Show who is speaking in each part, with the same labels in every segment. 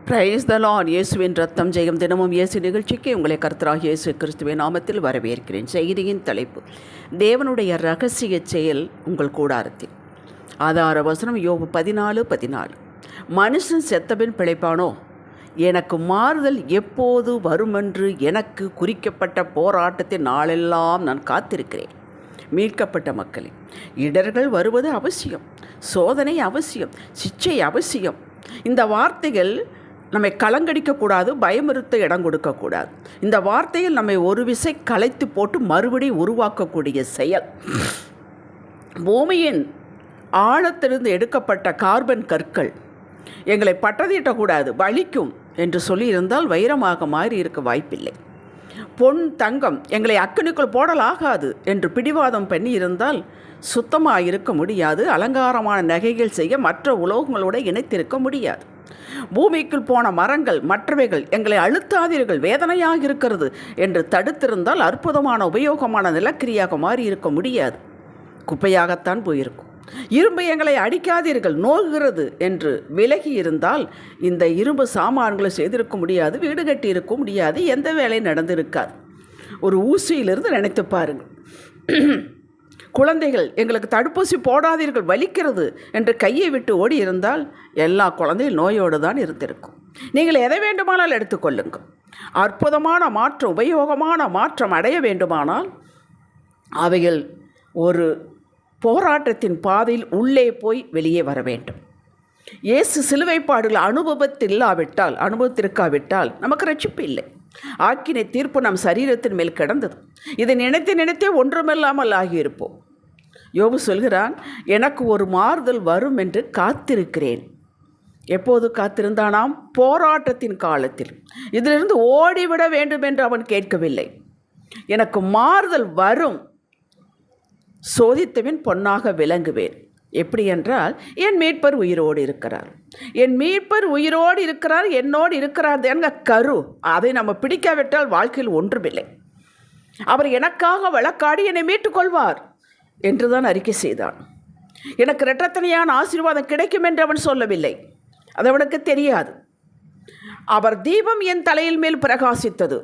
Speaker 1: Praise the Lord. இயேசுவின் ரத்தம் ஜெயம். தினமும் இயேசு நிகழ்ச்சிக்கு உங்களை கர்த்தராகிய இயேசு கிறிஸ்துவின் நாமத்தில் வரவேற்கிறேன். செய்தியின் தலைப்பு: தேவனுடைய இரகசிய செயல் உங்கள் கூடாரத்தில். ஆதார வசனம் யோபு 14:14. மனுஷன் செத்தபின் பிழைப்பானோ? எனக்கு மாறுதல் எப்போது வருமென்று எனக்கு குறிக்கப்பட்ட போராட்டத்தின் நாளெல்லாம் நான் காத்திருக்கிறேன். மீட்கப்பட்ட மக்களே, இடர்கள் வருவது அவசியம், சோதனை அவசியம், சிச்சை அவசியம். இந்த வார்த்தைகள் நம்மை கலங்கடிக்கக்கூடாது, பயமுறுத்த இடம் கொடுக்கக்கூடாது. இந்த வார்த்தையில் நம்மை ஒரு விசை கலைத்து போட்டு மறுபடி உருவாக்கக்கூடிய செயல். பூமியின் ஆழத்திலிருந்து எடுக்கப்பட்ட கார்பன் கற்கள் எங்களை பட்டதீட்டக்கூடாது, வலிக்கும் என்று சொல்லியிருந்தால் வைரமாக மாறி இருக்க வாய்ப்பில்லை. பொன் தங்கம் எங்களை அக்கினிக்குள் போடலாகாது என்று பிடிவாதம் பண்ணி இருந்தால் சுத்தமாக இருக்க முடியாது. அலங்காரமான நகைகள் செய்ய மற்ற உலோகங்களோடு இணைத்திருக்க முடியாது. பூமிக்குள் போன மரங்கள் மற்றவைகள் எங்களை அழுத்தாதீர்கள், வேதனையாக இருக்கிறது என்று தடுத்திருந்தால் அற்புதமான உபயோகமான நிலக்கிரியாக மாறி இருக்க முடியாது, குப்பையாகத்தான் போயிருக்கும். இரும்பு எங்களை அடிக்காதீர்கள், நோகுகிறது என்று விலகி இருந்தால் இந்த இரும்பு சாமான்களை செய்திருக்க முடியாது, வீடு கட்டி இருக்க முடியாது, எந்த வேலையும் நடந்திருக்காது. ஒரு ஊசியிலிருந்து நினைத்து பாருங்கள். குழந்தைகள் எங்களுக்கு தடுப்பூசி போடாதீர்கள், வலிக்கிறது என்று கையை விட்டு ஓடி இருந்தால் எல்லா குழந்தைகள் நோயோடு தான் இருந்திருக்கும். நீங்கள் எதை வேண்டுமானால் எடுத்துக்கொள்ளுங்கள். அற்புதமான மாற்றம், உபயோகமான மாற்றம் அடைய வேண்டுமானால் அவைகள் ஒரு போராட்டத்தின் பாதையில் உள்ளே போய் வெளியே வர வேண்டும். இயேசு சிலுவைப்பாடுகள் அனுபவத்திற்காவிட்டால் நமக்கு ரட்சிப்பு இல்லை. ஆக்கினை தீர்ப்பு நம் சரீரத்தின் மேல் கிடந்தது. இதை நினைத்தே ஒன்றுமில்லாமல் ஆகியிருப்போம். யோபு சொல்கிறான், எனக்கு ஒரு மாறுதல் வரும் என்று காத்திருக்கிறேன். எப்போது காத்திருந்தானாம்? போராட்டத்தின் காலத்தில். இதிலிருந்து ஓடிவிட வேண்டும் என்று அவன் கேட்கவில்லை. எனக்கு மாறுதல் வரும், சோதித்தவின் பொன்னாக விளங்குவேன். எப்படி என்றால், என் மீட்பர் உயிரோடு இருக்கிறார், என் மீட்பர் உயிரோடு இருக்கிறார், என்னோடு இருக்கிறார் என்க கரு. அதை நம்ம பிடிக்காவிட்டால் வாழ்க்கையில் ஒன்றுமில்லை. அவர் எனக்காக வழக்காடி என்னை மீட்டுக்கொள்வார் என்றுதான் அறிக்கை செய்தான். எனக்கு இரட்டத்தனையான ஆசீர்வாதம் கிடைக்கும் என்று அவன் சொல்லவில்லை, அது அவனுக்கு தெரியாது. அவர் தீபம் என் தலையில் மேல் பிரகாசித்தது,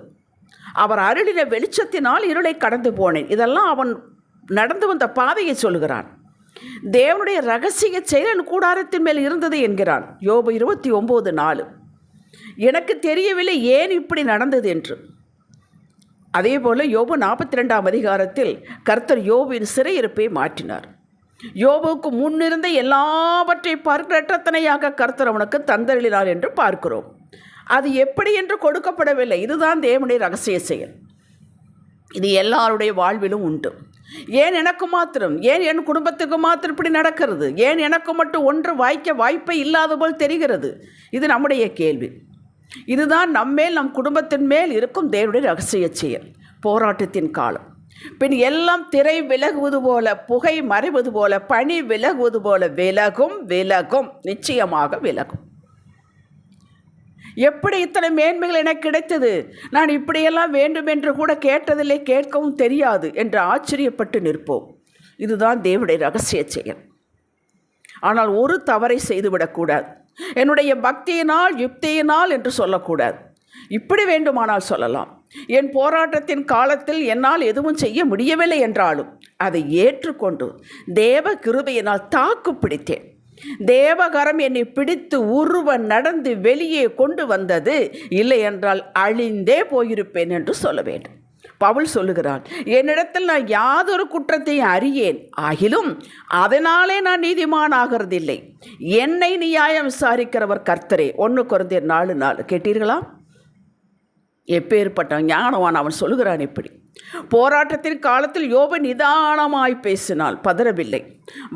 Speaker 1: அவர் அருளின வெளிச்சத்தினால் இருளை கடந்து போனேன். இதெல்லாம் அவன் நடந்து வந்த பாதையை சொல்கிறான். தேவனுடைய இரகசிய செயல் கூடாரத்தின் மேல் இருந்தது என்கிறான். யோபு 29:4. எனக்கு தெரியவில்லை ஏன் இப்படி நடந்தது என்று. அதே போல் யோபு 42ஆம் அதிகாரத்தில் கர்த்தர் யோபுவின் சிறையிருப்பை மாற்றினார். யோபுவுக்கு முன்னிருந்த எல்லாவற்றை இரட்டத்தனையாக கர்த்தர் அவனுக்கு தந்தருளினார் என்று பார்க்கிறோம். அது எப்படி என்று கொடுக்கப்படவில்லை. இதுதான் தேவனுடைய இரகசிய செயல். இது எல்லாருடைய வாழ்விலும் உண்டு. ஏன் எனக்கு மாத்திரம், ஏன் என் குடும்பத்துக்கு மாத்திரம் இப்படி நடக்கிறது, ஏன் எனக்கு மட்டும் ஒன்று வாய்ப்பே இல்லாத போல் தெரிகிறது? இது நம்முடைய கேள்வி. இதுதான் நம்மேல், நம் குடும்பத்தின் மேல் இருக்கும் தேவனுடைய இரகசிய செயல். போராட்டத்தின் காலம். பின் எல்லாம் திரை விலகுவது போல, புகை மறைவது போல, பனி விலகுவது போல விலகும், நிச்சயமாக விலகும். எப்படி இத்தனை மேன்மைகள் எனக்கு கிடைத்தது? நான் இப்படியெல்லாம் வேண்டும் என்று கூட கேட்டதில்லை, கேட்கவும் தெரியாது என்று ஆச்சரியப்பட்டு நிற்போம். இதுதான் தேவனுடைய இரகசிய செயல். ஆனால் ஒரு தவறை செய்துவிடக்கூடாது. என்னுடைய பக்தியினால், யுக்தியினால் என்று சொல்லக்கூடாது. இப்படி வேண்டுமானால் சொல்லலாம். என் போராட்டத்தின் காலத்தில் என்னால் எதுவும் செய்ய முடியவில்லை என்றாலும் அதை ஏற்றுக்கொண்டு தேவ கிருபையினால் தாக்கு பிடித்தேன். தேவகரம் என்னை பிடித்து உருவ நடந்து வெளியே கொண்டு வந்தது, இல்லை என்றால் அழிந்தே போயிருப்பேன் என்று சொல்ல வேண்டும். பவுல் சொல்லுகிறான், என்னிடத்தில் நான் யாதொரு குற்றத்தையும் அறியேன், ஆகிலும் அதனாலே நான் நீதிமான் ஆகிறதில்லை. என்னை நியாயம் விசாரிக்கிறவர் கர்த்தரே. 1 கொரிந்தியர் 4:4. கேட்டீர்களா? எப்பேற்பட்ட ஞானவான் அவன் சொல்லுகிறான். இப்படி போராட்டத்தின் காலத்தில் யோபு நிதானமாய் பேசினால், பதறவில்லை,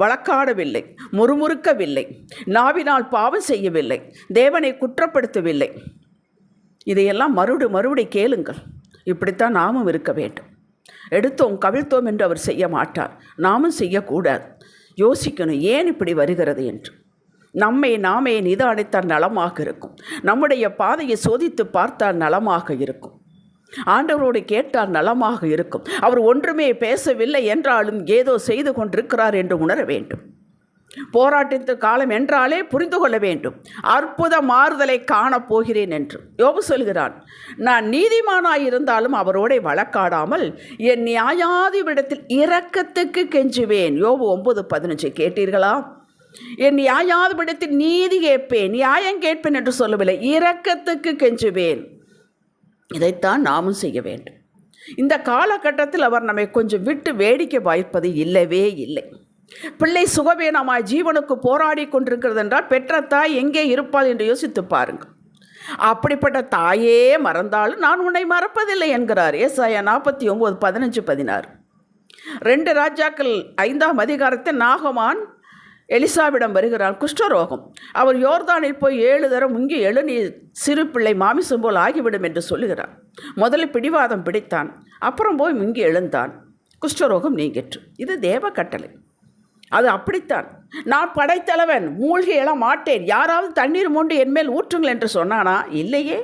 Speaker 1: வழக்காடவில்லை, முறுமுறுக்கவில்லை, நாவினால் பாவம் செய்யவில்லை, தேவனை குற்றப்படுத்தவில்லை. இதையெல்லாம் மறுபடி கேளுங்கள். இப்படித்தான் நாமும் இருக்க வேண்டும். எடுத்தோம் கவிழ்த்தோம் என்று அவர் செய்ய மாட்டார், நாமும் செய்யக்கூடாது. யோசிக்கணும், ஏன் இப்படி வருகிறது என்று. நாமே நிதானித்தால் நலமாக இருக்கும். நம்முடைய பாதையை சோதித்து பார்த்தால் நலமாக இருக்கும். ஆண்டவரோடு கேட்டால் நலமாக இருக்கும். அவர் ஒன்றுமே பேசவில்லை என்றாலும் ஏதோ செய்து கொண்டிருக்கிறார் என்று உணர வேண்டும். போராட்டத்து காலம் என்றாலே புரிந்து கொள்ள வேண்டும். அற்புத மாறுதலை காணப்போகிறேன் என்று யோபு சொல்கிறான். நான் நீதிமானாயிருந்தாலும் அவரோட வழக்காடாமல் என் நியாயாதிபதியிடத்தில் இரக்கத்துக்கு கெஞ்சுவேன். யோபு 9:15 கேட்டீர்களா? என் நியாயாதிபதியிடத்தில் நீதி கேட்பேன், நியாயம் கேட்பேன் என்று சொல்லவில்லை, இரக்கத்துக்கு கெஞ்சுவேன். இதைத்தான் நாமும் செய்ய வேண்டும். இந்த காலகட்டத்தில் அவர் நம்மை கொஞ்சம் விட்டு வேடிக்கை வாய்ப்பது இல்லவே இல்லை. பிள்ளை சுகவீனமாய் ஜீவனுக்கு போராடி கொண்டிருக்கிறது என்றால் பெற்ற தாய் எங்கே இருப்பாள் என்று யோசித்து பாருங்கள். அப்படிப்பட்ட தாயே மறந்தாலும் நான் உன்னை மறப்பதில்லை என்கிறார் ஏசாயா 49:15-16. 2 ராஜாக்கள் 5ஆம் அதிகாரத்தில் நாகமான் எலிசாவிடம் வருகிறான். குஷ்டரோகம். அவர் யோர்தானில் போய் 7 தரம் முங்கி எழு, நீ சிறு பிள்ளை மாமிசம் போல் ஆகிவிடும் என்று சொல்லுகிறார். முதலில் பிடிவாதம் பிடித்தான், அப்புறம் போய் முங்கி எழுந்தான், குஷ்டரோகம் நீங்கிற்று. இது தேவ கட்டளை. அது அப்படித்தான். நான் படைத்தலைவன், மூழ்கி எழ மாட்டேன், யாராவது தண்ணீர் மொண்டு என்மேல் ஊற்றுங்கள் என்று சொன்னானா? இல்லையே.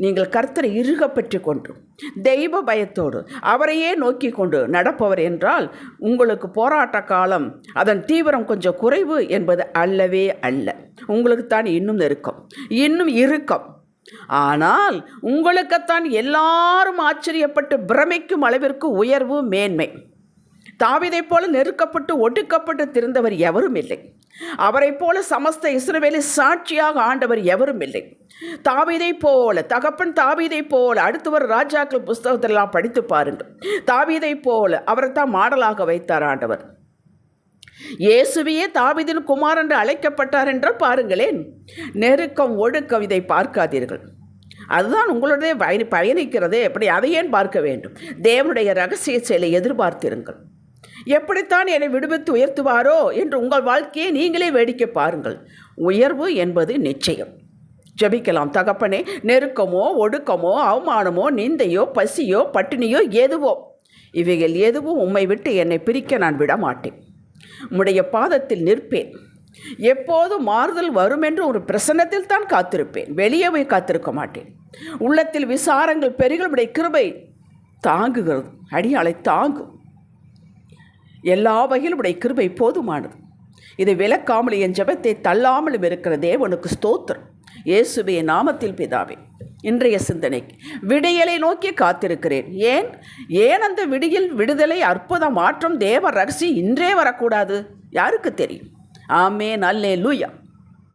Speaker 1: நீங்கள் கர்த்தரை இறுக பற்றி கொண்டு தெய்வ பயத்தோடு அவரையே நோக்கி கொண்டு நடப்பவர் என்றால் உங்களுக்கு போராட்ட காலம், அதன் தீவிரம் கொஞ்சம் குறைவு என்பது அல்லவே அல்ல. உங்களுக்குத்தான் இன்னும் நெருக்கம், இன்னும் இறுக்கம். ஆனால் உங்களுக்குத்தான் எல்லாரும் ஆச்சரியப்பட்டு பிரமிக்கும் அளவிற்கு உயர்வு, மேன்மை. தாவீதைப் போல நெருக்கப்பட்டு ஒடுக்கப்பட்டு திரிந்தவர் எவரும் இல்லை. அவரை போல சமஸ்த இஸ்ரவேலை சாட்சியாக ஆண்டவர் எவரும் இல்லை. தாவீதைப் போல தகப்பன், தாவீதைப் போல அடுத்தவர் ராஜாக்கள் புஸ்தகத்திலெல்லாம் படித்து பாருங்கள். தாவீதைப் போல அவரைத்தான் மாடலாக வைத்தார் ஆண்டவர். இயேசுவையே தாவீதின் குமார் என்று அழைக்கப்பட்டார் என்றால் பாருங்களேன். நெருக்கம், ஒடுக்கம், இதை பார்க்காதீர்கள். அதுதான் உங்களுடைய பயணிக்கிறதே. எப்படி அதை ஏன் பார்க்க வேண்டும்? தேவனுடைய ரகசிய செயலை எதிர்பார்த்திருங்கள். எப்படித்தான் என்னை விடுவித்து உயர்த்துவாரோ என்று உங்கள் வாழ்க்கையை நீங்களே வேடிக்கை பாருங்கள். உயர்வு என்பது நிச்சயம். ஜெபிக்கலாம். தகப்பனே, நெருக்கமோ, ஒடுக்கமோ, அவமானமோ, நிந்தையோ, பசியோ, பட்டினியோ, எதுவோ, இவைகள் எதுவும் உம்மை விட்டு என்னை பிரிக்க நான் விட மாட்டேன். உம்முடைய பாதத்தில் நிற்பேன். எப்போது மாறுதல் வரும் என்று ஒரு பிரசன்னத்தில் தான் காத்திருப்பேன். வெளியே போய் காத்திருக்க மாட்டேன். உள்ளத்தில் விசாரங்கள் பெருகளுடைய கிருபை தாங்குகிறது, அடியாளை தாங்கும். எல்லா வகையிலும் உடைய கிருபை போதுமானது. இதை விலக்காமல் என் ஜெபத்தை தள்ளாமலும் இருக்கிற தேவனுக்கு ஸ்தோத்திரம். இயேசுவே நாமத்தில் பிதாவே. இன்றைய சிந்தனைக்கு விடியலை நோக்கி காத்திருக்கிறேன். ஏன் அந்த விடுதலை, அற்புத மாற்றம், தேவ ரகசியம் இன்றே வரக்கூடாது? யாருக்கு தெரியும்? ஆமென். அல்லேலூயா.